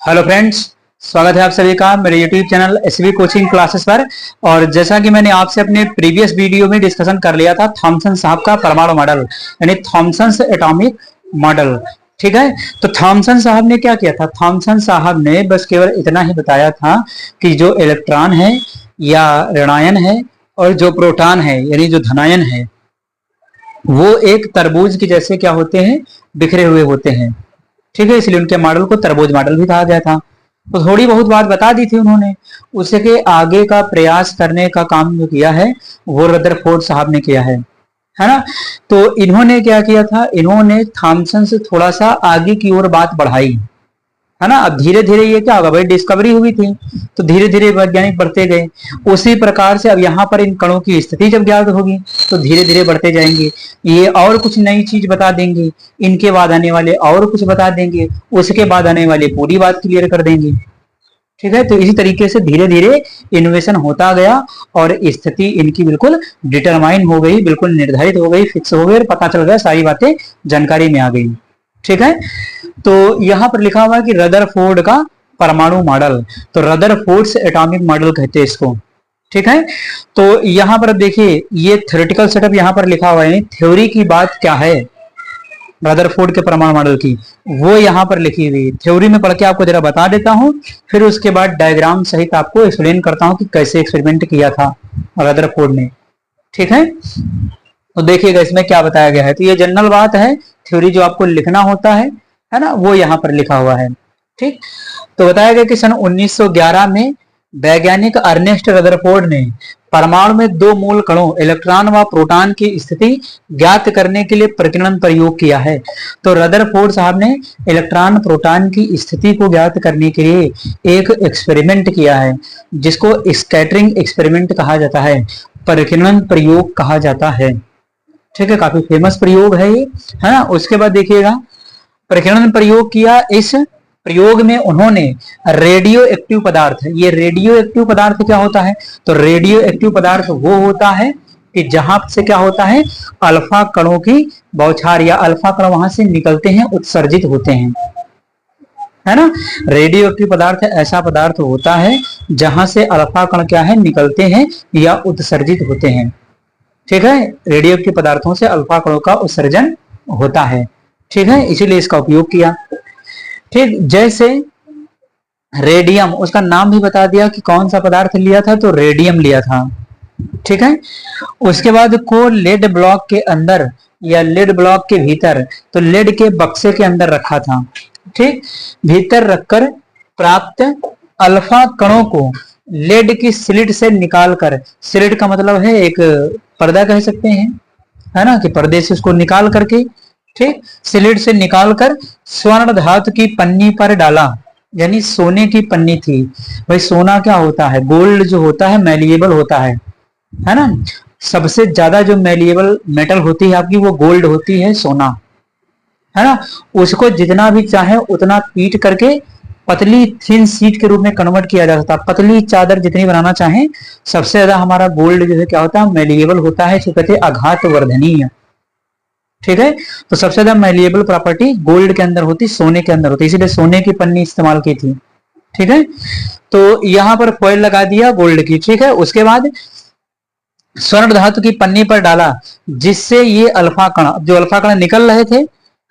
Hello friends, स्वागत है आप सभी का मेरे YouTube channel SV coaching classes पर। और जैसा कि मैंने आपसे अपने प्रीवियस वीडियो में डिस्कशन कर लिया था थॉमसन साहब का परमाणु मॉडल यानी थॉमसन एटॉमिक मॉडल। ठीक है, तो थॉमसन साहब ने क्या किया था? थॉमसन साहब ने बस केवल इतना ही बताया था कि जो इलेक्ट्रॉन है या ऋणायन है और जो प्रोटॉन है यानी जो धनायन है वो एक तरबूज के जैसे क्या होते हैं, बिखरे हुए होते हैं। ठीक है, इसलिए उनके मॉडल को तरबूज मॉडल भी कहा गया था। तो थोड़ी बहुत बात बता दी थी उन्होंने, उसके आगे का प्रयास करने का काम जो किया है वो रदरफोर्ड साहब ने किया है ना। तो इन्होंने क्या किया था, इन्होंने थॉमसन से थोड़ा सा आगे की ओर बात बढ़ाई, है ना। अब धीरे धीरे ये क्या होगा भाई, डिस्कवरी हुई थी तो धीरे धीरे वैज्ञानिक बढ़ते गए। उसी प्रकार से अब यहाँ पर इन कणों की स्थिति जब ज्ञात होगी तो धीरे धीरे बढ़ते जाएंगे। ये और कुछ नई चीज बता देंगे, इनके बाद आने वाले और कुछ बता देंगे, उसके बाद आने वाले पूरी बात क्लियर कर देंगे। ठीक है, तो इसी तरीके से धीरे धीरे इनोवेशन होता गया और स्थिति इनकी बिल्कुल डिटरमाइन हो गई, बिल्कुल निर्धारित हो गई, फिक्स हो गई और पता चल गया, सारी बातें जानकारी में आ गई। ठीक है, तो यहां पर लिखा हुआ है कि रदरफोर्ड का परमाणु मॉडल, तो रदरफोर्ड्स एटॉमिक मॉडल कहते हैं इसको। ठीक है, तो यहां पर देखिए ये थ्योरेटिकल सेटअप यहां पर लिखा हुआ है, थ्योरी की बात क्या है रदरफोर्ड के परमाणु मॉडल की, वो यहां पर लिखी हुई। थ्योरी में पढ़ के आपको जरा बता देता हूं, फिर उसके बाद डायग्राम सहित आपको एक्सप्लेन करता हूं कि कैसे एक्सपेरिमेंट किया था रदरफोर्ड ने। ठीक है, तो देखिएगा इसमें क्या बताया गया है। तो ये जनरल बात है, थ्योरी जो आपको लिखना होता है ना, वो यहाँ पर लिखा हुआ है। ठीक, तो बताया गया कि सन 1911 में वैज्ञानिक अर्नेस्ट रदरफोर्ड ने परमाणु में दो मूल कणों इलेक्ट्रॉन व प्रोटॉन की स्थिति ज्ञात करने के लिए प्रकीर्णन प्रयोग किया है। तो रदरफोर्ड साहब ने इलेक्ट्रॉन प्रोटॉन की स्थिति को ज्ञात करने के लिए एक एक्सपेरिमेंट किया है जिसको स्कैटरिंग एक्सपेरिमेंट कहा जाता है, प्रकीर्णन प्रयोग कहा जाता है। ठीक है, काफी फेमस प्रयोग है ये, है ना। उसके बाद देखिएगा प्रकीर्णन प्रयोग किया। इस प्रयोग में उन्होंने रेडियो एक्टिव पदार्थ, ये रेडियो एक्टिव पदार्थ क्या होता है, तो रेडियो एक्टिव पदार्थ वो होता है कि जहां से क्या होता है, अल्फा कणों की बौछार या अल्फा कण वहां से निकलते हैं, उत्सर्जित होते हैं, है ना। रेडियो एक्टिव पदार्थ ऐसा पदार्थ होता है जहां से अल्फा कण क्या है, निकलते हैं या उत्सर्जित होते हैं। ठीक है, रेडियो एक्टिव पदार्थों से अल्फा कणों का उत्सर्जन होता है। ठीक है, इसीलिए इसका उपयोग किया। ठीक, जैसे रेडियम, उसका नाम भी बता दिया कि कौन सा पदार्थ लिया था, तो रेडियम लिया था। ठीक है, उसके बाद को लेड ब्लॉक के अंदर या लेड ब्लॉक के भीतर, तो लेड के बक्से के अंदर रखा था। ठीक, भीतर रखकर प्राप्त अल्फा कणों को लेड की स्लिट से निकालकर, स्लिट का मतलब है एक पर्दा कह सकते हैं, है ना, कि पर्दे से उसको निकाल करके, ठीक, स्लिट से निकालकर स्वर्ण धातु की पन्नी पर डाला, यानी सोने की पन्नी थी। भाई सोना क्या होता है, गोल्ड जो होता है मैलिएबल होता है ना। सबसे ज्यादा जो मैलिएबल मेटल होती है आपकी वो गोल्ड होती है, सोना, है ना। उसको जितना भी चाहे उतना पीट करके पतली थिन सीट के रूप में कन्वर्ट किया जा सकता है। पतली चादर जितनी बनाना चाहे, सबसे ज्यादा हमारा गोल्ड जो है क्या होता है, मैलिएबल होता है, इसको कहते हैं आघात वर्धनीय। ठीक है, तो सबसे ज्यादा मैलिएबल प्रॉपर्टी गोल्ड के अंदर होती, सोने के अंदर होती, इसीलिए सोने की पन्नी इस्तेमाल की थी। ठीक है, तो यहां पर फॉइल लगा दिया गोल्ड की। ठीक है, उसके बाद स्वर्ण धातु की पन्नी पर डाला, जिससे ये अल्फा कण, जो अल्फा कण निकल रहे थे,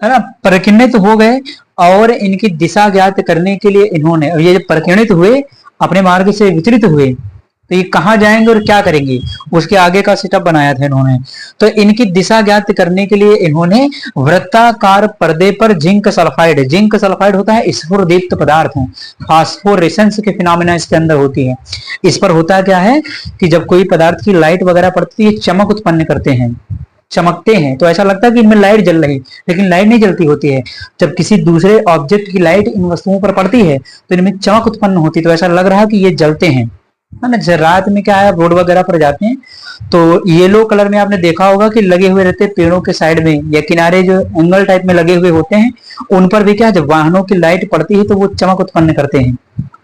है ना, प्रकीर्णित हो गए और इनकी दिशा ज्ञात करने के लिए इन्होंने, ये जब प्रकीर्णित हुए अपने मार्ग से विचलित हुए तो ये कहां जाएंगे और क्या करेंगे, उसके आगे का सेटअप बनाया था इन्होंने। तो इनकी दिशा ज्ञात करने के लिए इन्होंने वृत्ताकार पर्दे पर जिंक सल्फाइड होता है स्फुरदीप्त पदार्थ है, फास्फोरेसेंस के फिनोमेना इसके अंदर होती है। इस पर होता क्या है कि जब कोई पदार्थ की लाइट वगैरह पड़ती है, चमक उत्पन्न करते हैं, चमकते हैं, तो ऐसा लगता है कि इनमें लाइट जल रही, लेकिन लाइट नहीं जलती होती है। जब किसी दूसरे ऑब्जेक्ट की लाइट इन वस्तुओं पर पड़ती है तो इनमें चमक उत्पन्न होती है, तो ऐसा लग रहा है कि ये जलते हैं, है ना। जैसे रात में क्या है, रोड वगैरह पर जाते हैं तो येलो कलर में आपने देखा होगा कि लगे हुए रहते हैं पेड़ों के साइड में या किनारे, जो एंगल टाइप में लगे हुए होते हैं, उन पर भी क्या, जब वाहनों की लाइट पड़ती है तो वो चमक उत्पन्न करते हैं।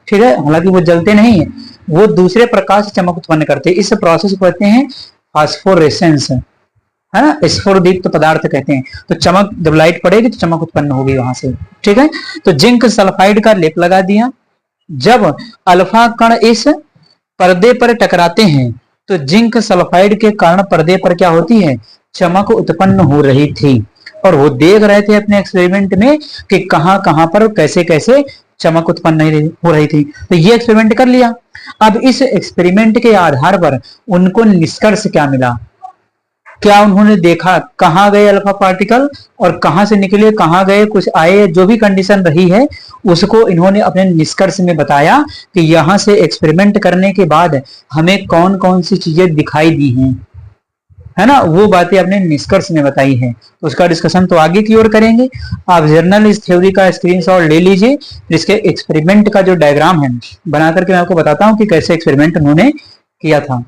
ठीक है, हालांकि वो जलते नहीं है, वो दूसरे प्रकाश से चमक उत्पन्न करते हैं। इस प्रोसेस को कहते हैं फास्फोरेसेंस, है ना, स्फुरदीप्त पदार्थ कहते हैं। तो चमक, जब लाइट पड़ेगी तो चमक उत्पन्न होगी वहां से। ठीक है, तो जिंक सल्फाइड का लेप लगा दिया। जब अल्फा कण इस पर्दे पर टकराते हैं तो जिंक सल्फाइड के कारण पर्दे पर क्या होती है, चमक उत्पन्न हो रही थी। और वो देख रहे थे अपने एक्सपेरिमेंट में कि कहां कहां पर कैसे कैसे चमक उत्पन्न हो रही थी। तो ये एक्सपेरिमेंट कर लिया। अब इस एक्सपेरिमेंट के आधार पर उनको निष्कर्ष क्या मिला, क्या उन्होंने देखा कहां गए अल्फा पार्टिकल और कहां से निकले, कहां गए, कुछ आए, जो भी कंडीशन रही है उसको इन्होंने अपने निष्कर्ष में बताया कि यहां से एक्सपेरिमेंट करने के बाद हमें कौन कौन सी चीजें दिखाई दी हैं, है ना, वो बातें अपने निष्कर्ष में बताई हैं। तो उसका डिस्कशन तो आगे की ओर करेंगे। आप जर्नल इस थ्योरी का स्क्रीनशॉट ले लीजिए, इसके एक्सपेरिमेंट का जो डायग्राम है बना करके मैं आपको बताता हूं कि कैसे एक्सपेरिमेंट उन्होंने किया था।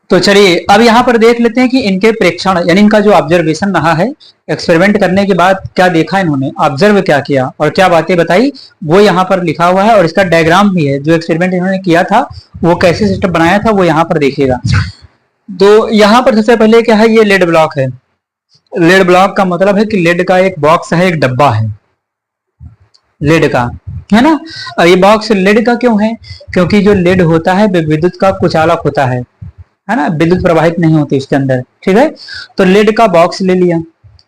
तो चलिए अब यहां पर देख लेते हैं कि इनके प्रेक्षण यानी इनका जो ऑब्जर्वेशन रहा है, एक्सपेरिमेंट करने के बाद क्या देखा इन्होंने, ऑब्जर्व क्या किया और क्या बातें बताई, वो यहाँ पर लिखा हुआ है। और इसका डायग्राम भी है, जो एक्सपेरिमेंट इन्होंने किया था वो कैसे सिस्टम बनाया था वो यहाँ पर देखिएगा। तो यहाँ पर सबसे पहले क्या है, ये लेड ब्लॉक है। लेड ब्लॉक का मतलब है कि लेड का एक बॉक्स है, एक डब्बा है लेड का, है ना। और ये बॉक्स लेड का क्यों है, क्योंकि जो लेड होता है विद्युत का कुचालक होता है ना, विद्युत प्रवाहित नहीं होती इसके अंदर। ठीक है, तो लेड का बॉक्स ले लिया,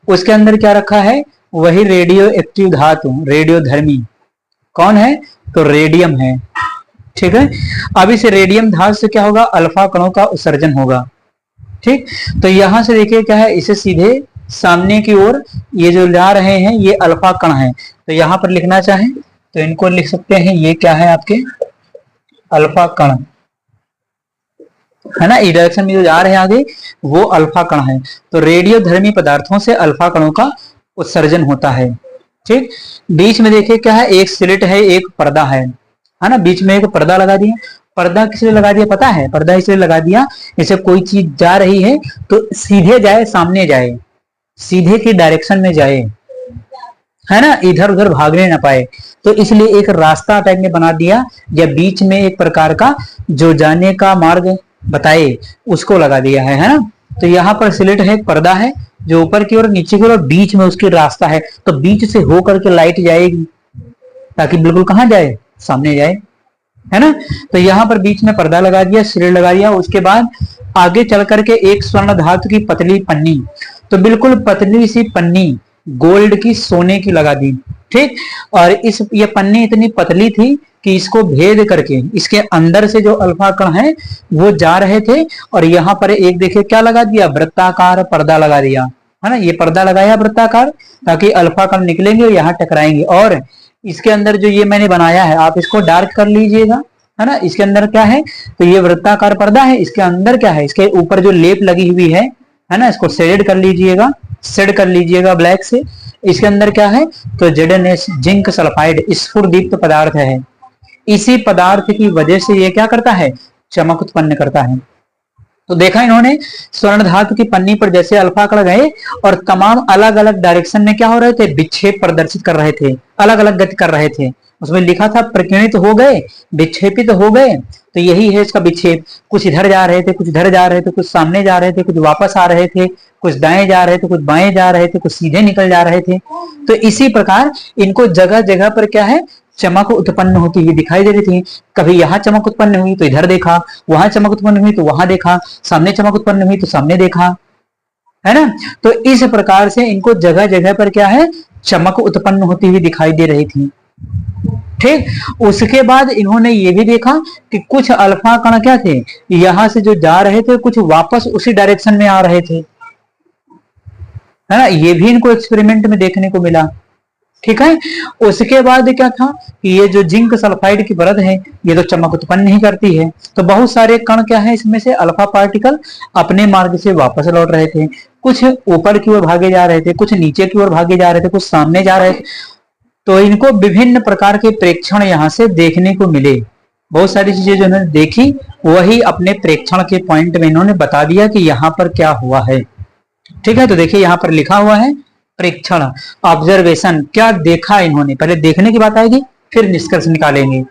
उसके अंदर क्या रखा है, वही रेडियो एक्टिव धातु, रेडियोधर्मी कौन है, तो रेडियम है। ठीक है, अब इस रेडियम धातु से क्या होगा, अल्फा कणों का उत्सर्जन होगा। ठीक, तो यहां से देखिए क्या है, इसे सीधे सामने की ओर ये जो ला रहे हैं ये अल्फा कण है। तो यहां पर लिखना चाहे तो इनको लिख सकते हैं, ये क्या है आपके अल्फा कण, है ना, इस डायरेक्शन में जो जा रहे हैं आगे वो अल्फा कण है। तो रेडियोधर्मी पदार्थों से अल्फा कणों का उत्सर्जन होता है। ठीक, बीच में देखिए क्या है, एक स्लिट है, एक पर्दा है ना, बीच में एक पर्दा लगा दिया। पर्दा किस लिए लगा दिया पता है, पर्दा इसलिए लगा दिया जैसे कोई चीज जा रही है तो सीधे जाए, सामने जाए, सीधे की डायरेक्शन में जाए, है ना, इधर उधर भागने ना पाए। तो इसलिए एक रास्ता टाइप में बना दिया, या बीच में एक प्रकार का जो जाने का मार्ग बताए उसको लगा दिया है ना। तो यहाँ पर स्लिट है, पर्दा है जो ऊपर की ओर नीचे की ओर, बीच में उसकी रास्ता है, तो बीच से होकर के लाइट जाएगी ताकि बिल्कुल कहां जाए, सामने जाए, है ना। तो यहाँ पर बीच में पर्दा लगा दिया, स्लिट लगा दिया। उसके बाद आगे चल करके एक स्वर्ण धातु की पतली पन्नी, तो बिल्कुल पतली सी पन्नी गोल्ड की, सोने की लगा दी। ठीक, और ये पन्नी इतनी पतली थी कि इसको भेद करके इसके अंदर से जो अल्फा कण है वो जा रहे थे। और यहाँ पर एक देखिए क्या लगा दिया, वृत्ताकार पर्दा लगा दिया, है ना, ये पर्दा लगाया वृत्ताकार, ताकि अल्फा कण निकलेंगे और यहाँ टकराएंगे। और इसके अंदर जो ये मैंने बनाया है आप इसको डार्क कर लीजिएगा, है ना, इसके अंदर क्या है, तो ये वृत्ताकार पर्दा है, इसके अंदर क्या है, इसके ऊपर जो लेप लगी हुई है ना, इसको शेड कर लीजिएगा, शेड कर लीजिएगा ब्लैक से। इसके अंदर क्या है, तो ZnS जिंक सल्फाइड स्फुरदीप्त पदार्थ है। इसी पदार्थ की वजह से ये क्या करता है, चमक उत्पन्न करता है। तो देखा इन्होंने स्वर्ण धातु की पन्नी पर जैसे अल्फा कण गए और तमाम अलग अलग डायरेक्शन में क्या हो रहे थे, विक्षेप प्रदर्शित कर रहे थे, अलग अलग गति कर रहे थे। उसमें लिखा था प्रकीर्णित हो गए, विक्षेपित हो गए। तो यही है इसका विक्षेप, कुछ इधर जा रहे थे, कुछ इधर जा रहे थे, कुछ सामने जा रहे थे, कुछ वापस आ रहे थे, कुछ दाएं जा रहे थे, कुछ बाएं जा रहे थे, कुछ सीधे निकल जा रहे थे। तो इसी प्रकार इनको जगह जगह पर क्या है, चमक उत्पन्न होती हुई दिखाई दे रही थी। कभी यहाँ चमक उत्पन्न हुई तो इधर देखा, वहां चमक उत्पन्न हुई तो वहां देखा, सामने चमक उत्पन्न हुई तो सामने देखा, है ना। तो इस प्रकार से इनको जगह जगह पर क्या है, चमक उत्पन्न होती हुई दिखाई दे रही थी। ठीक, उसके बाद इन्होंने ये भी देखा कि कुछ अल्फा कण क्या थे, यहां से जो जा रहे थे कुछ वापस उसी डायरेक्शन में आ रहे थे, है ना, ये भी इनको एक्सपेरिमेंट में देखने को मिला। ठीक है, उसके बाद क्या था कि ये जो जिंक सल्फाइड की परत है ये तो चमक उत्पन्न नहीं करती है। तो बहुत सारे कण क्या है, इसमें से अल्फा पार्टिकल अपने मार्ग से वापस लौट रहे थे, कुछ ऊपर की ओर भागे जा रहे थे, कुछ नीचे की ओर भागे जा रहे थे, कुछ सामने जा रहे थे। तो इनको विभिन्न प्रकार के प्रेक्षण यहाँ से देखने को मिले। बहुत सारी चीजें जो इन्होंने देखी वही अपने प्रेक्षण के पॉइंट में इन्होंने बता दिया कि यहाँ पर क्या हुआ है। ठीक है, तो देखिए यहाँ पर लिखा हुआ है प्रेक्षण, ऑब्जर्वेशन, क्या देखा इन्होंने, पहले देखने की बात आएगी फिर निष्कर्ष निकालेंगे।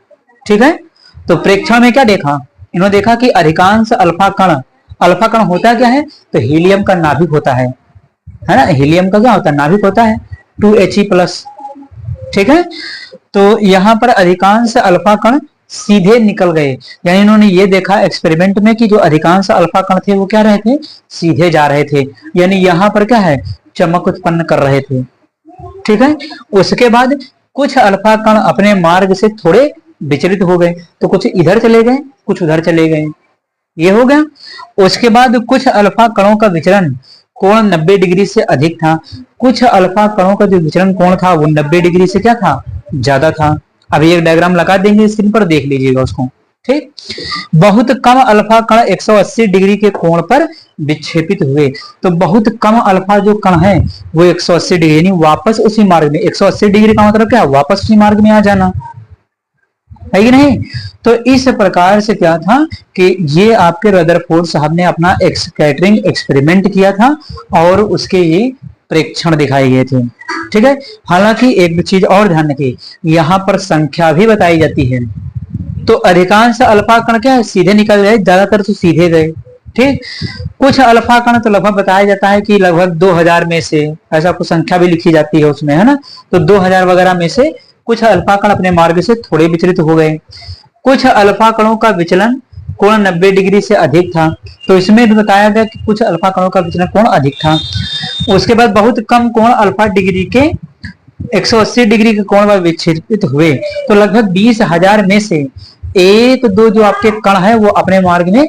ठीक है, तो प्रेक्षण में क्या देखा, इन्होंने देखा कि अधिकांश अल्फा कण होता क्या है, तो हीलियम का नाभिक होता है ना। हीलियम का क्या होता है, नाभिक होता है 2He+। ठीक है, तो यहां पर अधिकांश अल्फा कण सीधे निकल गए, यानी इन्होंने ये देखा एक्सपेरिमेंट में कि जो अधिकांश अल्फा कण थे वो क्या रहे थे, सीधे जा रहे थे, यानी यहां पर क्या है, चमक उत्पन्न कर रहे थे। ठीक है, उसके बाद कुछ अल्फा कण अपने मार्ग से थोड़े विचलित हो गए, तो कुछ इधर चले गए, कुछ उधर चले गए, ये हो गया। उसके बाद कुछ अल्फा कणों का विचलन कोण 90 डिग्री से अधिक था, कुछ अल्फा कणों का जो विचलन कोण था वो 90 डिग्री से क्या था, ज्यादा था। अभी एक डायग्राम लगा देंगे स्क्रीन पर, देख लीजिएगा उसको। ठीक, बहुत कम अल्फा कण 180 डिग्री के कोण पर विक्षेपित हुए, तो बहुत कम अल्फा जो कण है वो 180 डिग्री यानी वापस उसी मार्ग में, 180 डिग्री का मतलब क्या, वापस उसी मार्ग में आ जाना है कि नहीं। तो इस प्रकार से क्या था कि ये आपके रदरफोर्ड साहब ने अपना स्कैटरिंग एक्सपेरिमेंट किया था और उसके ये प्रेक्षण दिखाए गए थे। ठीक है, हालांकि एक चीज और ध्यान रखिए, यहाँ पर संख्या भी बताई जाती है। तो अधिकांश अल्फा कण क्या है, सीधे निकल गए, ज्यादातर तो सीधे गए। ठीक, कुछ अल्फा कण तो लगभग बताया जाता है कि लगभग 2000 में से, ऐसा कुछ संख्या भी लिखी जाती है उसमें, है ना। तो 2000 वगैरह में से कुछ अल्फा कण अपने मार्ग से थोड़े विचलित हो गए। कुछ अल्फा कणों का विचलन कोण 90 डिग्री से अधिक था, तो इसमें भी बताया गया कि कुछ अल्फा कणों का विचलन कोण अधिक था। उसके बाद बहुत कम कोण अल्फा डिग्री के 180 डिग्री के कोण पर विक्षेपित हुए, तो लगभग 20,000 में से 1-2 जो आपके कण है वो अपने मार्ग में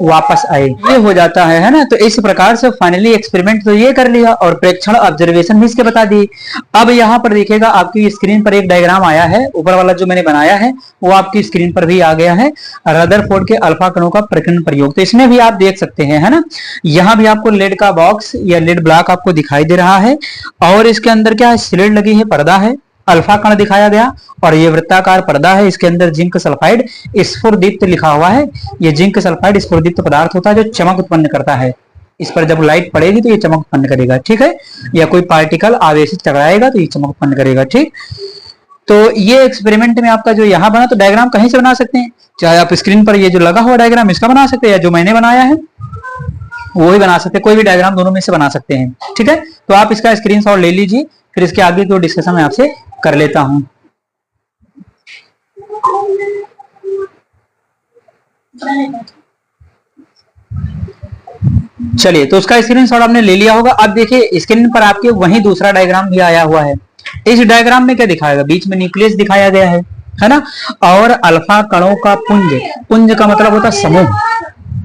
वापस आए, ये हो जाता है ना। तो इस प्रकार से फाइनली एक्सपेरिमेंट तो ये कर लिया और प्रेक्षण ऑब्जर्वेशन भी इसके बता दिए। अब यहाँ पर देखिएगा आपकी स्क्रीन पर एक डायग्राम आया है, ऊपर वाला जो मैंने बनाया है वो आपकी स्क्रीन पर भी आ गया है, रदरफोर्ड के अल्फा कणों का प्रकीर्णन प्रयोग। तो इसमें भी आप देख सकते हैं, है ना। यहाँ भी आपको लेड का बॉक्स या लेड ब्लॉक आपको दिखाई दे रहा है और इसके अंदर क्या है, स्लेट लगी है, पर्दा है, अल्फा कण दिखाया गया और ये वृत्ताकार पर्दा है, इसके अंदर जिंक सल्फाइड स्फुरदीप्त लिखा हुआ है। ये जिंक सल्फाइड स्फुरदीप्त पदार्थ होता है जो चमक उत्पन्न करता है, इस पर जब लाइट पड़ेगी तो ये चमक उत्पन्न करेगा। ठीक है, या कोई पार्टिकल आवेशित टकराएगा तो ये चमक उत्पन्न करेगा। ठीक, तो ये एक्सपेरिमेंट में आपका जो यहाँ बना, तो डायग्राम कहीं से बना सकते हैं, चाहे आप स्क्रीन पर ये जो लगा हुआ डायग्राम इसका बना सकते हैं या जो मैंने बनाया है वो ही बना सकते हैं, कोई भी डायग्राम दोनों में से बना सकते हैं। ठीक है, तो आप इसका स्क्रीनशॉट ले लीजिए, फिर इसके आगे जो डिस्कशन मैं आपसे कर लेता हूं। चलिए, तो उसका स्क्रीनशॉट आपने ले लिया होगा। अब देखिए स्क्रीन पर आपके वही दूसरा डायग्राम भी आया हुआ है। इस डायग्राम में क्या दिखाएगा, बीच में न्यूक्लियस दिखाया गया है ना, और अल्फा कणों का पुंज, पुंज का मतलब होता है समूह,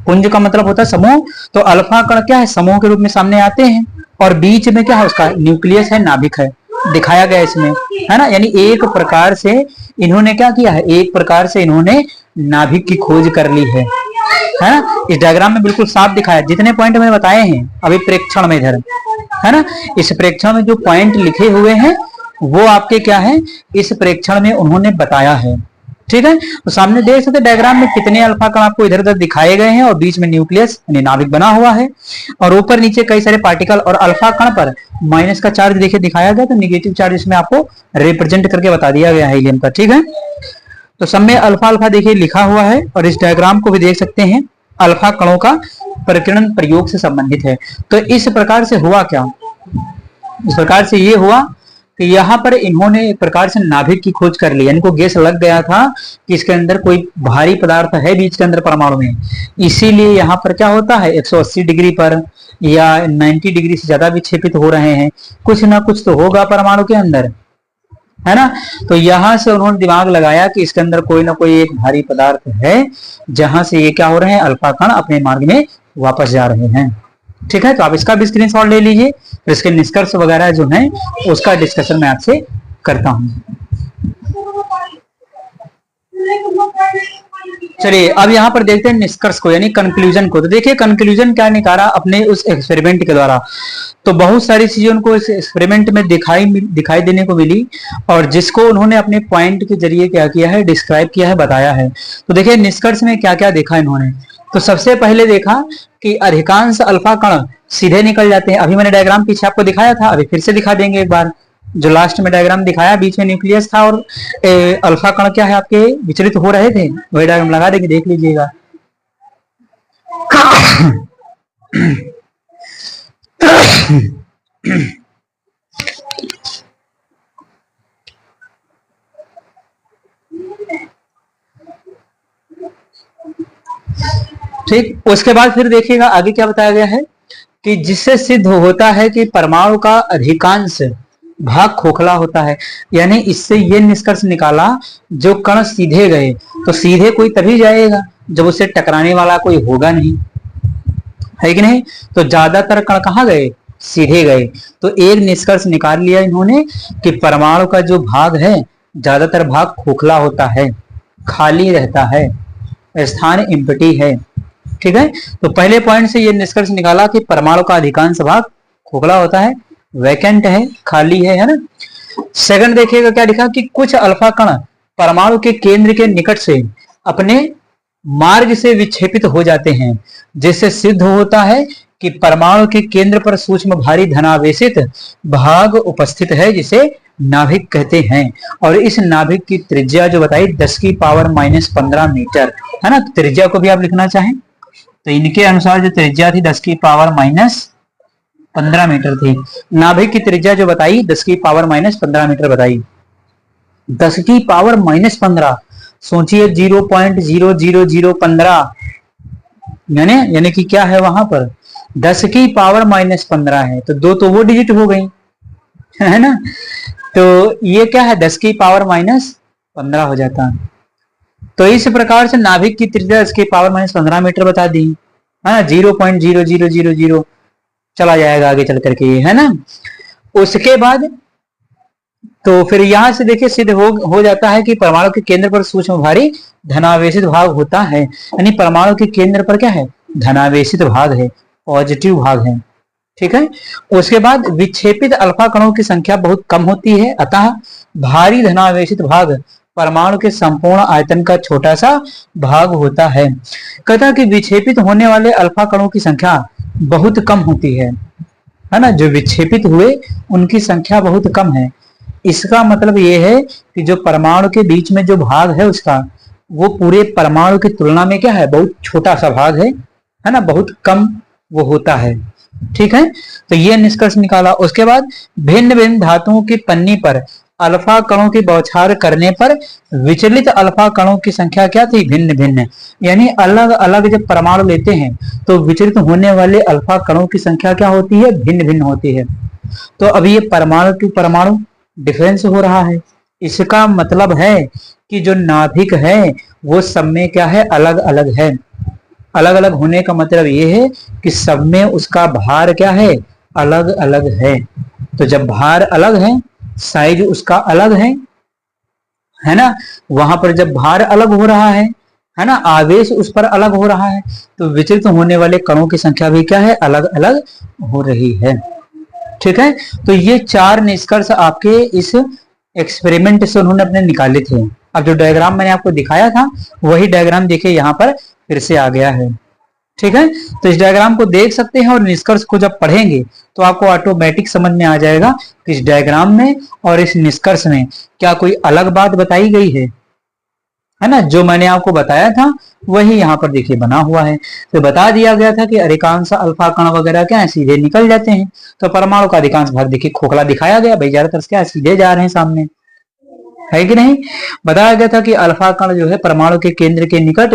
पुंज का मतलब होता है समूह। तो अल्फा कण क्या है, समूह के रूप में सामने आते हैं और बीच में क्या है, उसका न्यूक्लियस है, नाभिक है, दिखाया गया इसमें, है ना। यानी एक प्रकार से इन्होंने क्या किया है, एक प्रकार से इन्होंने नाभिक की खोज कर ली है ना। इस डायग्राम में बिल्कुल साफ दिखाया, जितने पॉइंट मैंने बताए हैं अभी प्रेक्षण में इधर, है ना। इस प्रेक्षण में जो पॉइंट लिखे हुए हैं वो आपके क्या है, इस प्रेक्षण में उन्होंने बताया है। ठीक है, तो सामने देख सकते डायग्राम में कितने अल्फा कण आपको इधर उधर दिखाए गए हैं और बीच में न्यूक्लियस यानी नाभिक बना हुआ है और ऊपर नीचे कई सारे पार्टिकल, और अल्फा कण पर माइनस का चार्ज देखिए दिखाया गया, तो निगेटिव चार्ज इसमें आपको रिप्रेजेंट करके बता दिया गया है हीलियम का। ठीक है, तो सब में अल्फा अल्फा देखिए लिखा हुआ है और इस डायग्राम को भी देख सकते हैं, अल्फा कणों का प्रकीर्णन प्रयोग से संबंधित है। तो इस प्रकार से हुआ क्या, इस प्रकार से ये हुआ कि यहाँ पर इन्होंने एक प्रकार से नाभिक की खोज कर ली, यानी को गैस लग गया था कि इसके अंदर कोई भारी पदार्थ है बीच के अंदर परमाणु में, इसीलिए यहाँ पर क्या होता है 180 डिग्री पर या 90 डिग्री से ज्यादा विक्षेपित हो रहे हैं, कुछ ना कुछ तो होगा परमाणु के अंदर, है ना। तो यहां से उन्होंने दिमाग लगाया कि इसके अंदर कोई ना कोई एक भारी पदार्थ है जहां से ये क्या हो रहे हैं, अल्फा कण अपने मार्ग में वापस जा रहे हैं। ठीक है, तो आप इसका भी स्क्रीनशॉट ले लीजिए, फिर इसके निष्कर्ष वगैरह जो है उसका डिस्कशन मैं आपसे करता हूं। चलिए अब यहाँ पर देखते हैं निष्कर्ष को, यानी कंक्लूजन को। तो देखिए कंक्लूजन क्या निकाला अपने उस एक्सपेरिमेंट के द्वारा, तो बहुत सारी चीजें उनको इस एक्सपेरिमेंट में दिखाई देने को मिली और जिसको उन्होंने अपने पॉइंट के जरिए क्या किया है, डिस्क्राइब किया है, बताया है। तो देखिए निष्कर्ष में क्या क्या देखा इन्होंने, तो सबसे पहले देखा कि अधिकांश अल्फा कण सीधे निकल जाते हैं। अभी मैंने डायग्राम पीछे आपको दिखाया था, अभी फिर से दिखा देंगे एक बार। जो लास्ट में डायग्राम दिखाया, बीच में न्यूक्लियस था और अल्फा कण क्या है आपके विचलित हो रहे थे, वही डायग्राम लगा देंगे, देख लीजिएगा। ठीक, उसके बाद फिर देखिएगा आगे क्या बताया गया है कि जिससे सिद्ध होता है कि परमाणु का अधिकांश भाग खोखला होता है। यानी इससे ये निष्कर्ष निकाला, जो कण सीधे गए तो सीधे कोई तभी जाएगा जब उससे टकराने वाला कोई होगा नहीं, है कि नहीं। तो ज्यादातर कण कहाँ गए, सीधे गए। तो एक निष्कर्ष निकाल लिया इन्होंने कि परमाणु का जो भाग है ज्यादातर भाग खोखला होता है, खाली रहता है, स्थान एम्प्टी है। ठीक है, तो पहले पॉइंट से ये निष्कर्ष निकाला कि परमाणु का अधिकांश भाग खोखला होता है, वैकेंट है, खाली है ना। सेकंड देखिएगा क्या लिखा कि कुछ अल्फा कण परमाणु के केंद्र के निकट से अपने मार्ग से विक्षेपित हो जाते हैं, जिससे सिद्ध होता है कि परमाणु के केंद्र पर सूक्ष्म भारी धनावेशित भाग उपस्थित है, जिसे नाभिक कहते हैं। और इस नाभिक की त्रिज्या जो बताई 10 की पावर -15 मीटर है ना। तो त्रिज्या को भी आप लिखना चाहें तो इनके अनुसार जो त्रिज्या थी 10 की पावर -15 मीटर थी। नाभिक की त्रिज्या जो बताई 10 की पावर -15 मीटर बताई। 10 की पावर -15, सोचिए 0.00015 यानी कि क्या है वहां पर 10 की पावर -15 है, तो दो तो वो डिजिट हो गई है ना। तो ये क्या है 10 की पावर -15 हो जाता। तो इस प्रकार से नाभिक की त्रिज्या 10 की पावर -15 मीटर बता दी है ना। 0.0000 चला जाएगा आगे चल करके, है ना। उसके बाद तो फिर यहां से देखिए सिद्ध हो जाता है कि परमाणु के केंद्र पर सूक्ष्म भारी धनावेशित भाग होता है। यानी परमाणु के केंद्र पर क्या है, धनावेशित भाग है, पॉजिटिव भाग है। ठीक है, उसके बाद विक्षेपित अल्फा कणों की संख्या बहुत कम होती है, अतः भारी धनावेशित भाग परमाणु के संपूर्ण आयतन का छोटा सा भाग होता है। कहता है कि विक्षेपित होने वाले अल्फा कणों की संख्या बहुत कम होती है ना। जो विक्षेपित हुए उनकी संख्या बहुत कम है। इसका मतलब यह है कि जो परमाणु के बीच में जो भाग है उसका, वो पूरे परमाणु की तुलना में क्या है, बहुत छोटा सा भाग है ना, बहुत कम वो होता है। ठीक है, तो ये निष्कर्ष निकाला। उसके बाद भिन्न भिन्न धातुओं की पन्नी पर अल्फा कणों की बौछार करने पर विचलित अल्फा कणों की संख्या क्या थी, भिन्न भिन्न। यानी अलग अलग जब परमाणु लेते हैं तो विचलित होने वाले अल्फा कणों की संख्या क्या होती है, भिन्न भिन्न होती है। तो अभी ये परमाणु टू परमाणु डिफरेंस हो रहा है। इसका मतलब है कि जो नाभिक है वो सब में क्या है, अलग अलग है। अलग अलग होने का मतलब ये है कि सब में उसका भार क्या है, अलग अलग है। तो जब भार अलग है, साइज उसका अलग है ना, वहां पर जब भार अलग हो रहा है ना, आवेश उस पर अलग हो रहा है, तो विचलित होने वाले कणों की संख्या भी क्या है, अलग अलग हो रही है। ठीक है, तो ये 4 निष्कर्ष आपके इस एक्सपेरिमेंट से उन्होंने अपने निकाले थे। अब जो डायग्राम मैंने आपको दिखाया था वही डायग्राम देखिए यहाँ पर फिर से आ गया है। ठीक है, तो इस डायग्राम को देख सकते हैं और निष्कर्ष को जब पढ़ेंगे तो आपको ऑटोमेटिक समझ में आ जाएगा कि इस डायग्राम में और इस निष्कर्ष में क्या कोई अलग बात बताई गई है ना। जो मैंने आपको बताया था वही यहाँ पर देखिए बना हुआ है। तो बता दिया गया था कि अधिकांश अल्फा कण वगैरह क्या है, सीधे निकल जाते हैं। तो परमाणु का अधिकांश भाग देखिए खोखला दिखाया गया, भाई ज्यादातर क्या है, सीधे जा रहे हैं सामने, है कि नहीं। बताया गया था कि अल्फा कण जो है परमाणु के केंद्र के निकट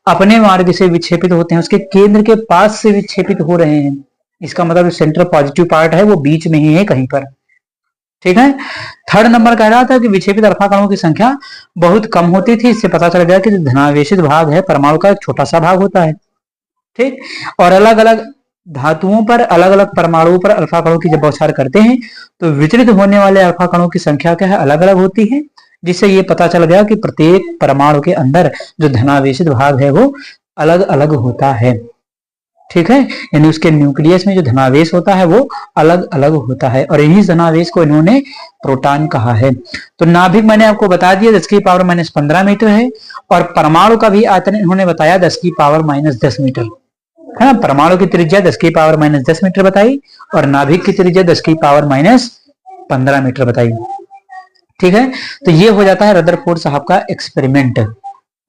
अपने मार्ग से विक्षेपित होते हैं, उसके केंद्र के पास से विक्षेपित हो रहे हैं। इसका मतलब सेंटर पॉजिटिव पार्ट है वो बीच में ही है कहीं पर। ठीक है, थर्ड नंबर कह रहा था कि विक्षेपित अल्फा कणों की संख्या बहुत कम होती थी। इससे पता चल गया कि जो धनावेशित भाग है परमाणु का एक छोटा सा भाग होता है। ठीक, और अलग अलग धातुओं पर अलग अलग परमाणुओं पर अल्फा कणों की जब बौछार करते हैं तो विचलित होने वाले अल्फा कणों की संख्या क्या है, अलग अलग होती है। जिससे ये पता चल गया कि प्रत्येक परमाणु के अंदर जो धनावेशित भाग है वो अलग अलग होता है। ठीक है, यानी उसके न्यूक्लियस में जो धनावेश होता है वो अलग अलग होता है, और इन्हीं धनावेश को इन्होंने प्रोटॉन कहा है। तो नाभिक मैंने आपको बता दिया 10 की पावर -15 मीटर है, और परमाणु का भी आयतन इन्होंने बताया 10 की पावर -10 मीटर है ना। परमाणु की त्रिज्या 10 की पावर -10 मीटर बताई, और नाभिक की त्रिज्या 10 की पावर -15 मीटर बताई। ठीक है, तो ये हो जाता है रदरफोर्ड साहब का एक्सपेरिमेंट।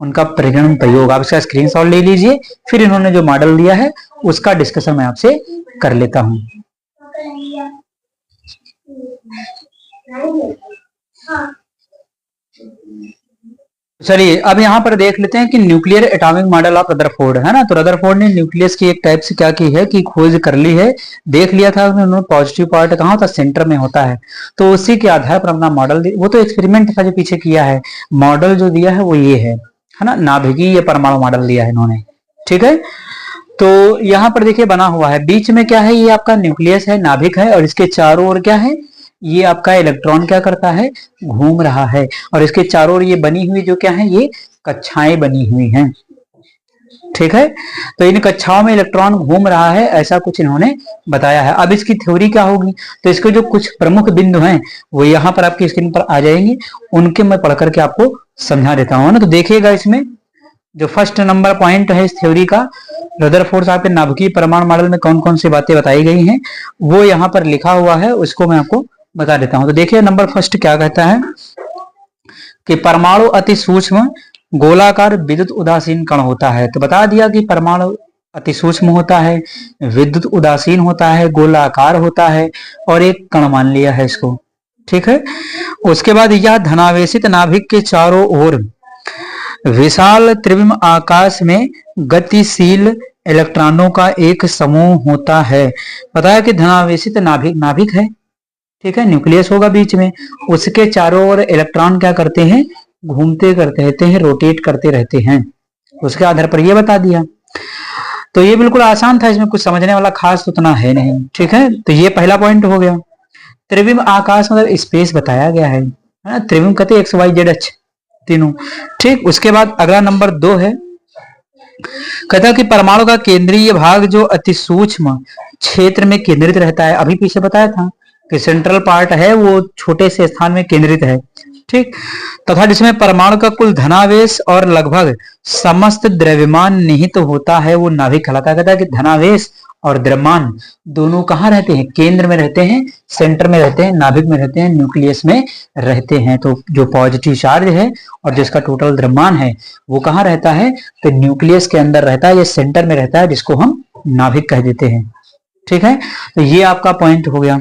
उनका परिगणन प्रयोग। आप इसका स्क्रीनशॉट ले लीजिए, फिर इन्होंने जो मॉडल दिया है उसका डिस्कशन मैं आपसे कर लेता हूं। चलिए अब यहाँ पर देख लेते हैं कि nuclear atomic model of Rutherford है ना। तो रदरफोर्ड ने न्यूक्लियस की एक टाइप से क्या की है कि खोज कर ली है, देख लिया था उन्होंने पॉजिटिव पार्ट कहाँ होता है, सेंटर में होता है। तो उसी के आधार पर अपना मॉडल, वो तो एक्सपेरिमेंट था जो पीछे किया है, मॉडल जो दिया है वो ये है ना, नाभिकीय परमाणु मॉडल दिया है इन्होंने। ठीक है, तो यहाँ पर देखिए बना हुआ है, बीच में क्या है, ये आपका न्यूक्लियस है, नाभिक है, और इसके चारों ओर क्या है, ये आपका इलेक्ट्रॉन क्या करता है, घूम रहा है। और इसके चारों ओर ये बनी हुई जो क्या है, ये कक्षाएं बनी हुई हैं। ठीक है, तो इन कक्षाओं में इलेक्ट्रॉन घूम रहा है, ऐसा कुछ इन्होंने बताया है। अब इसकी थ्योरी क्या होगी, तो इसके जो कुछ प्रमुख बिंदु हैं वो यहाँ पर आपकी स्क्रीन पर आ जाएंगे, उनके मैं पढ़ करके आपको समझा देता हूँ ना। तो देखिएगा इसमें जो फर्स्ट नंबर पॉइंट है इस थ्योरी का, रदरफोर्ड साहब के नाभिकीय परमाणु मॉडल में कौन कौन सी बातें बताई गई हैं वो यहाँ पर लिखा हुआ है, उसको मैं आपको बता देता हूं। तो देखिए नंबर फर्स्ट क्या कहता है कि परमाणु अति सूक्ष्म गोलाकार विद्युत उदासीन कण होता है। तो बता दिया कि परमाणु अति सूक्ष्म होता है, विद्युत उदासीन होता है, गोलाकार होता है, और एक कण मान लिया है इसको। ठीक है, उसके बाद यह धनावेशित नाभिक के चारों ओर विशाल त्रिविम आकाश में गतिशील इलेक्ट्रॉनों का एक समूह होता है। पता है कि धनावेशित नाभिक है, ठीक है, न्यूक्लियस होगा बीच में, उसके चारों ओर इलेक्ट्रॉन क्या करते हैं, घूमते करते रहते हैं, रोटेट करते रहते हैं। उसके आधार पर यह बता दिया। तो ये बिल्कुल आसान था, इसमें कुछ समझने वाला खास उतना है नहीं। ठीक है, तो ये पहला पॉइंट हो गया। त्रिविम आकाश मतलब स्पेस बताया गया है ना, त्रिविम कहते एक्स वाई जेड एच तीनों। ठीक, उसके बाद अगला नंबर 2 है, कहता है कि परमाणु का केंद्रीय भाग जो अति सूक्ष्म क्षेत्र में केंद्रित रहता है, अभी पीछे बताया था कि सेंट्रल पार्ट है वो छोटे से स्थान में केंद्रित है। ठीक, तथा जिसमें परमाणु का कुल धनावेश और लगभग समस्त द्रव्यमान निहित होता है वो नाभिक कहलाता है। कहता है कि धनावेश और द्रव्यमान दोनों कहाँ रहते हैं, केंद्र में रहते हैं, सेंटर में रहते हैं, नाभिक में रहते हैं, न्यूक्लियस में रहते हैं। तो जो पॉजिटिव चार्ज है और जिसका टोटल द्रव्यमान है वो कहाँ रहता है, तो न्यूक्लियस के अंदर रहता है, ये सेंटर में रहता है, जिसको हम नाभिक कह देते हैं। ठीक है, तो ये आपका पॉइंट हो गया।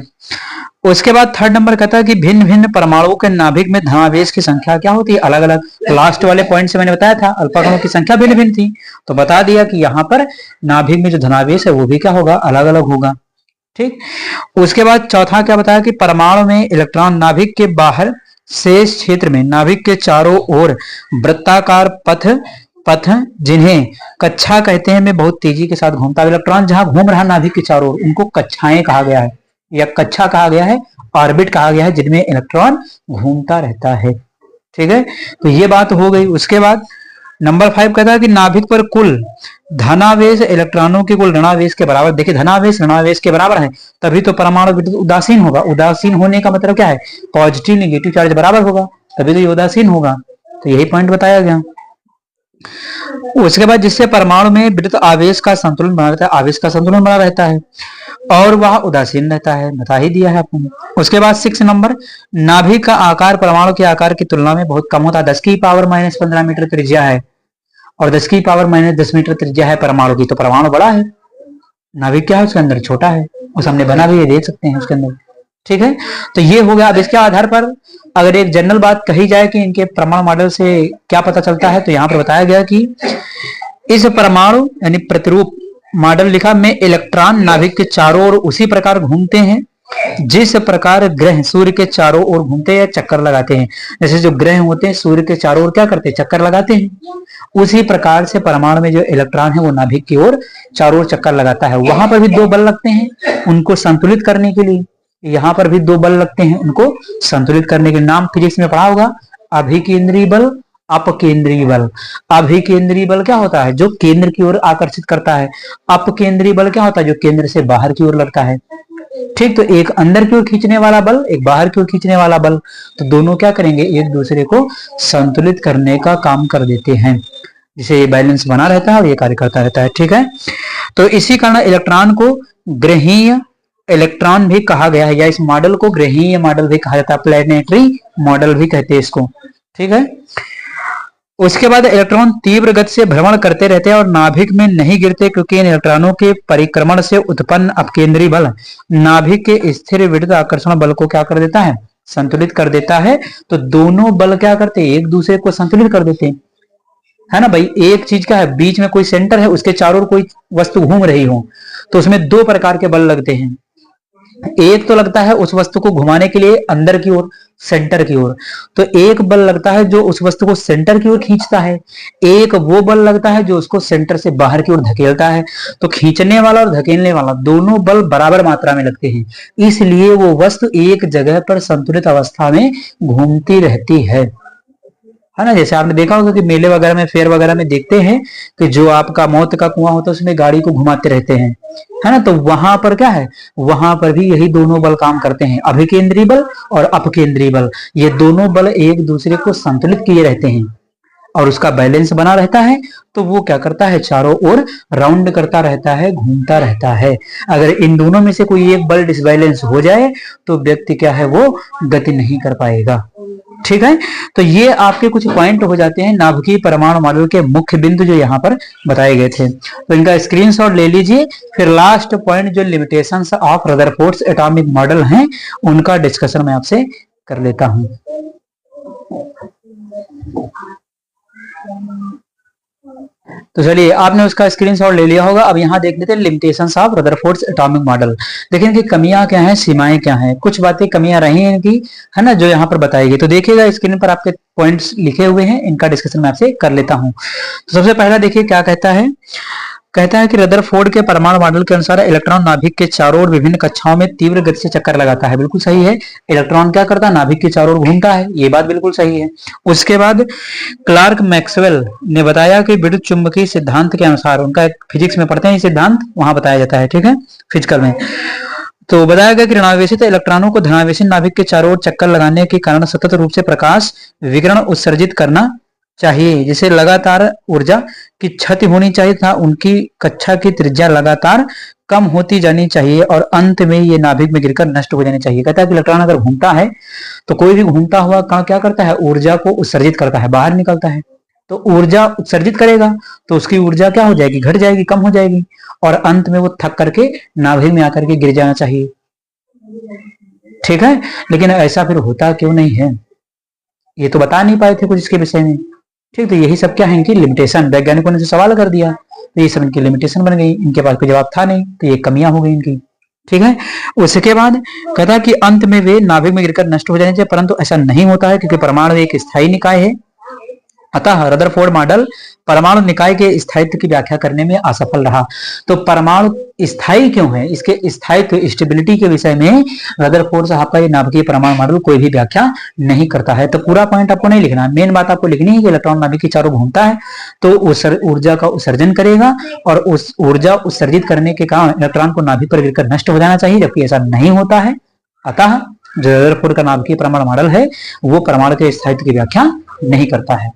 उसके बाद थर्ड नंबर कहता है कि भिन्न भिन्न परमाणुओं के नाभिक में धनावेश की संख्या क्या होती है, अलग अलग। लास्ट वाले पॉइंट से मैंने बताया था अल्फा कणों की संख्या भिन्न भिन्न थी, तो बता दिया कि यहाँ पर नाभिक में जो धनावेश है वो भी क्या होगा, अलग अलग होगा। ठीक, उसके बाद चौथा क्या बताया कि परमाणु में इलेक्ट्रॉन नाभिक के बाहर शेष क्षेत्र में नाभिक के चारों ओर वृत्ताकार पथ जिन्हें कक्षा कहते हैं में बहुत तेजी के साथ घूमता है। इलेक्ट्रॉन जहां घूम रहा नाभिक के चारों ओर उनको कक्षाएं कहा गया है, या कक्षा कहा गया है, ऑर्बिट कहा गया है, जिनमें इलेक्ट्रॉन घूमता रहता है। ठीक है, तो ये बात हो गई। उसके बाद नंबर 5 कहता है कि नाभिक पर कुल धनावेश इलेक्ट्रॉनों के कुल ऋणावेश के बराबर। देखिए धनावेश ऋणावेश के बराबर है, तभी तो परमाणु विद्युत उदासीन होगा। उदासीन होने का मतलब क्या है, पॉजिटिव नेगेटिव चार्ज बराबर होगा, तभी तो ये उदासीन होगा। तो यही पॉइंट बताया गया। उसके बाद जिससे परमाणु में विद्युत आवेश का संतुलन बना रहता है, आवेश का संतुलन बना रहता है, और वह उदासीन रहता है, बता ही दिया है आपको। उसके बाद 6 नंबर, नाभिक का आकार परमाणु के आकार की तुलना में बहुत कम होता है। 10 की पावर -15 मीटर त्रिज्या है और 10 की पावर -10 मीटर त्रिज्या है परमाणु की, तो परमाणु बड़ा है, नाभिक क्या है उसके अंदर छोटा है। उस हमने बना भी देख सकते हैं उसके अंदर। ठीक है, तो ये हो गया। अब इसके आधार पर अगर एक जनरल बात कही जाए कि इनके परमाणु मॉडल से क्या पता चलता है, तो यहाँ पर बताया गया कि इस परमाणु यानी प्रतिरूप मॉडल लिखा में इलेक्ट्रॉन नाभिक के चारों ओर उसी प्रकार घूमते हैं जिस प्रकार ग्रह सूर्य के चारों ओर घूमते हैं, चक्कर लगाते हैं। जैसे जो ग्रह होते हैं सूर्य के चारों ओर क्या करते हैं, चक्कर लगाते हैं, उसी प्रकार से परमाणु में जो इलेक्ट्रॉन है वो नाभिक की ओर चारों ओर चक्कर लगाता है। वहां पर भी 2 बल लगते हैं उनको संतुलित करने के लिए, यहाँ पर भी 2 बल लगते हैं उनको संतुलित करने के। नाम फिजिक्स में पढ़ा होगा, अभिकेंद्रीय बल, अपकेंद्रीय बल। अभिकेंद्रीय बल क्या होता है, जो केंद्र की ओर आकर्षित करता है। अपकेंद्रीय बल क्या होता है, जो केंद्र से बाहर की ओर लगता है। ठीक, तो एक अंदर की ओर खींचने वाला बल, एक बाहर की ओर खींचने वाला बल, तो दोनों क्या करेंगे, एक दूसरे को संतुलित करने का काम कर देते हैं, जिसे ये बैलेंस बना रहता है और ये कार्य करता रहता है। ठीक है, तो इसी कारण इलेक्ट्रॉन को ग्रहीय इलेक्ट्रॉन भी कहा गया है, या इस मॉडल को ग्रहीय मॉडल भी कहा जाता है, प्लैनेटरी मॉडल भी कहते हैं इसको। ठीक है, उसके बाद इलेक्ट्रॉन तीव्र गति से भ्रमण करते रहते हैं और नाभिक में नहीं गिरते, क्योंकि इन इलेक्ट्रॉनों के परिक्रमण से उत्पन्न अपकेंद्री बल नाभिक के स्थिर विद्युत आकर्षण बल को क्या कर देता है, संतुलित कर देता है। तो दोनों बल क्या करते हैं, एक दूसरे को संतुलित कर देते हैं, है ना भाई। एक चीज क्या है, बीच में कोई सेंटर है, उसके चारों ओर कोई वस्तु घूम रही हो, तो उसमें दो प्रकार के बल लगते हैं। एक तो लगता है उस वस्तु को घुमाने के लिए अंदर की ओर, सेंटर की ओर, तो एक बल लगता है जो उस वस्तु को सेंटर की ओर खींचता है, एक वो बल लगता है जो उसको सेंटर से बाहर की ओर धकेलता है। तो खींचने वाला और धकेलने वाला दोनों बल बराबर मात्रा में लगते हैं, इसलिए वो वस्तु एक जगह पर संतुलित अवस्था में घूमती रहती है ना। जैसे आपने देखा होगा कि मेले वगैरह में, फेयर वगैरह में देखते हैं कि जो आपका मौत का कुआं होता है उसमें गाड़ी को घुमाते रहते हैं, है ना। तो वहां पर क्या है, वहां पर भी यही दोनों बल काम करते हैं, अभिकेंद्री बल और अपकेंद्री बल। ये दोनों बल एक दूसरे को संतुलित किए रहते हैं और उसका बैलेंस बना रहता है। तो वो क्या करता है, चारों ओर राउंड करता रहता है, घूमता रहता है। अगर इन दोनों में से कोई एक बल डिसबैलेंस हो जाए तो व्यक्ति क्या है, वो गति नहीं कर पाएगा। ठीक है, तो ये आपके कुछ पॉइंट हो जाते हैं नाभिकीय परमाणु मॉडल के मुख्य बिंदु जो यहाँ पर बताए गए थे। तो इनका स्क्रीनशॉट ले लीजिए। फिर लास्ट पॉइंट जो limitations of Rutherford's atomic model हैं, उनका डिस्कशन मैं आपसे कर लेता हूं। तो चलिए, आपने उसका स्क्रीनशॉट ले लिया होगा। अब यहाँ देख लेते हैं limitations of Rutherford's atomic model. देखिए इनकी कमियां क्या हैं, सीमाएं क्या हैं, कुछ बातें कमियां रही हैं इनकी, है ना, जो यहाँ पर बताई गई। तो देखिएगा स्क्रीन पर आपके पॉइंट्स लिखे हुए हैं, इनका डिस्कशन मैं आपसे कर लेता हूँ। तो सबसे पहला देखिए क्या कहता है कि रदरफोर्ड के परमाणु मॉडल के अनुसार इलेक्ट्रॉन नाभिक के चारों ओर विभिन्न कक्षाओं में तीव्र गति से चक्कर लगाता है। बिल्कुल सही है, इलेक्ट्रॉन क्या करता है, नाभिक के चारों ओर घूमता है, ये बात बिल्कुल सही है। उसके बाद क्लार्क मैक्सवेल ने बताया कि विद्युत चुंबकीय सिद्धांत के अनुसार, उनका फिजिक्स में पढ़ते हैं सिद्धांत, वहां बताया जाता है, ठीक है, फिजिकल में। तो बताया गया कि ऋणावेशित इलेक्ट्रॉनों को धनावेशित नाभिक के चारों ओर चक्कर लगाने के कारण सतत रूप से प्रकाश विकिरण उत्सर्जित करना चाहिए, जिसे लगातार ऊर्जा की क्षति होनी चाहिए था। उनकी कक्षा की त्रिज्या लगातार कम होती जानी चाहिए और अंत में ये नाभिक में गिरकर नष्ट हो जानी चाहिए। कहता है कि इलेक्ट्रॉन अगर घूमता है तो कोई भी घूमता हुआ कण क्या करता है, ऊर्जा को उत्सर्जित करता है, बाहर निकलता है। तो ऊर्जा उत्सर्जित करेगा तो उसकी ऊर्जा क्या हो जाएगी, घट जाएगी, कम हो जाएगी, और अंत में वो थक करके नाभिक में आकर के गिर जाना चाहिए। ठीक है, लेकिन ऐसा फिर होता क्यों नहीं है, ये तो बता नहीं पाए थे कुछ इसके विषय में। ठीक, तो यही सब क्या है, इनकी लिमिटेशन। वैज्ञानिकों ने सवाल कर दिया तो ये सब इनकी लिमिटेशन बन गई, इनके पास कोई जवाब था नहीं, तो ये कमियां हो गई इनकी। ठीक है, उसके बाद कहता कि अंत में वे नाभिक में गिरकर नष्ट हो जाने चाहिए, परंतु ऐसा नहीं होता है क्योंकि परमाणु एक स्थायी निकाय है। अतः रदरफोर्ड मॉडल परमाणु निकाय के स्थायित्व की व्याख्या करने में असफल रहा। तो परमाणु स्थायी क्यों है, इसके स्थायित्व, स्टेबिलिटी के विषय में रदरफोर्ड साहब का ये नाभिकीय परमाणु मॉडल कोई भी व्याख्या नहीं करता है। तो पूरा पॉइंट आपको नहीं लिखना, मेन बात आपको लिखनी है कि इलेक्ट्रॉन नाभिक के चारों घूमता है तो उस ऊर्जा का उत्सर्जन करेगा और उस ऊर्जा उत्सर्जित करने के कारण इलेक्ट्रॉन को नाभिक पर गिरकर नष्ट हो जाना चाहिए, जबकि ऐसा नहीं होता है। अतः जो रदरफोर्ड का नाभिकीय परमाणु मॉडल है वो परमाणु के स्थायित्व की व्याख्या नहीं करता है।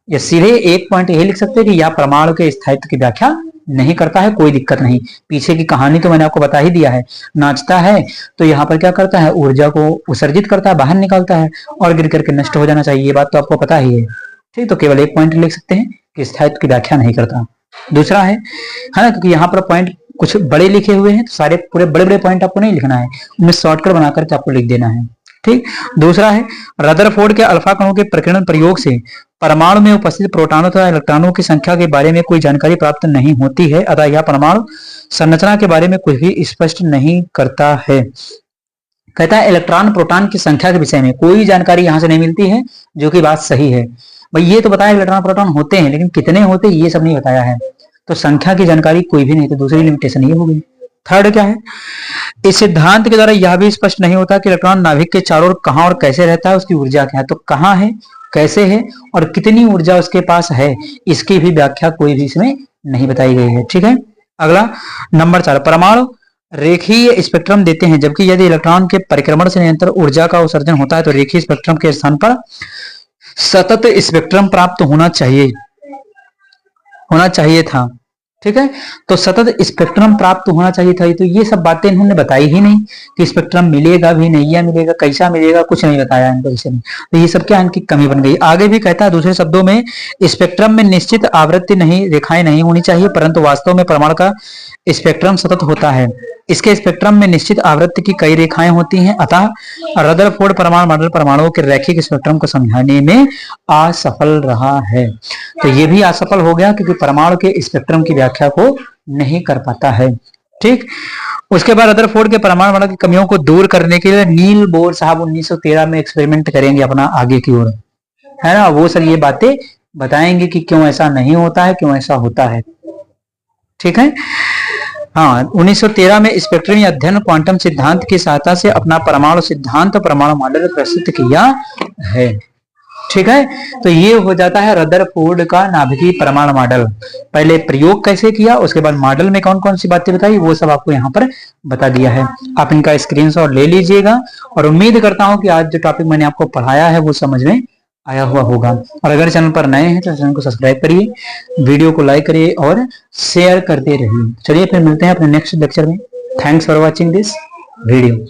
या सीधे एक पॉइंट यही लिख सकते हैं कि यह परमाणु के स्थायित्व की व्याख्या नहीं करता है, कोई दिक्कत नहीं। पीछे की कहानी तो मैंने आपको बता ही दिया है, नाचता है तो यहाँ पर क्या करता है, ऊर्जा को उत्सर्जित करता है, बाहर निकालता है और गिर करके नष्ट हो जाना चाहिए, ये बात तो आपको पता ही है। ठीक, तो केवल एक पॉइंट लिख सकते हैं कि स्थायित्व की व्याख्या नहीं करता। दूसरा है ना, क्योंकि यहाँ पर पॉइंट कुछ बड़े लिखे हुए हैं तो सारे पूरे बड़े बड़े पॉइंट आपको नहीं लिखना है, उनमें शॉर्टकट बना करके आपको लिख देना है। ठीक, दूसरा है रदरफोर्ड के अल्फा कणों के प्रकीर्णन प्रयोग से परमाणु में उपस्थित प्रोटॉनों तथा इलेक्ट्रॉनों की संख्या के बारे में कोई जानकारी प्राप्त नहीं होती है। अतः यह परमाणु संरचना के बारे में कुछ भी स्पष्ट नहीं करता है। कहता है इलेक्ट्रॉन प्रोटॉन की संख्या के विषय में कोई जानकारी यहां से नहीं मिलती है, जो कि बात सही है। भाई ये तो बताया इलेक्ट्रॉन प्रोटॉन होते हैं, लेकिन कितने होते ये सब नहीं बताया है, तो संख्या की जानकारी कोई भी नहीं, तो दूसरी लिमिटेशन ये हो गई। थर्ड क्या है, इस सिद्धांत के द्वारा यह भी स्पष्ट नहीं होता कि इलेक्ट्रॉन नाभिक के चारों ओर कहां और कैसे रहता है, उसकी ऊर्जा क्या है। तो कहां है, कैसे है और कितनी ऊर्जा उसके पास है, इसकी भी व्याख्या कोई भी इसमें नहीं बताई गई है। ठीक है, अगला नंबर 4, परमाणु रेखीय स्पेक्ट्रम देते हैं, जबकि यदि इलेक्ट्रॉन के परिक्रमण से निरंतर ऊर्जा का उत्सर्जन होता है तो रेखीय स्पेक्ट्रम के स्थान पर सतत स्पेक्ट्रम प्राप्त होना चाहिए था। ठीक है। तो सतत स्पेक्ट्रम प्राप्त होना चाहिए था, तो ये सब बातें इन्होंने बताई ही नहीं कि स्पेक्ट्रम मिलेगा भी नहीं, या मिलेगा कैसा मिलेगा, कुछ नहीं बताया इनको इसे नहीं। तो ये सब क्या इनकी कमी बन गई। आगे भी कहता है दूसरे शब्दों में, स्पेक्ट्रम में निश्चित आवृत्ति नहीं, रेखाएं नहीं होनी चाहिए, परंतु वास्तव में परमाणु का स्पेक्ट्रम सतत होता है। इसके स्पेक्ट्रम में निश्चित आवृत्ति की कई रेखाएं होती हैं, अतः रदरफोर्ड परमाणु मॉडल परमाणुओं के रैखिक स्पेक्ट्रम को समझाने में असफल रहा है। तो ये भी असफल हो गया क्योंकि परमाणु के स्पेक्ट्रम की व्याख्या को नहीं कर पाता है। ठीक। उसके बाद रदरफोर्ड के परमाणु मॉडल की कमियों को दूर करने के लिए नील बोर साहब 1913 में एक्सपेरिमेंट करेंगे अपना आगे की ओर, है ना। वो सब ये बातें बताएंगे कि क्यों ऐसा नहीं होता है, क्यों ऐसा होता है। ठीक है। हाँ, 1913 में स्पेक्ट्रम अध्ययन क्वांटम सिद्धांत की सहायता से अपना परमाणु सिद्धांत परमाणु मॉडल प्रस्तुत किया है। ठीक है। तो ये हो जाता है रदरफोर्ड का नाभिकीय परमाणु मॉडल। पहले प्रयोग कैसे किया, उसके बाद मॉडल में कौन कौन सी बातें बताई, वो सब आपको यहाँ पर बता दिया है। आप इनका स्क्रीनशॉट ले लीजिएगा, और उम्मीद करता हूं कि आज जो टॉपिक मैंने आपको पढ़ाया है वो समझ में आया हुआ होगा। और अगर चैनल पर नए हैं तो चैनल को सब्सक्राइब करिए, वीडियो को लाइक करिए और शेयर करते रहिए। चलिए फिर मिलते हैं अपने नेक्स्ट लेक्चर में। Thanks for watching this video.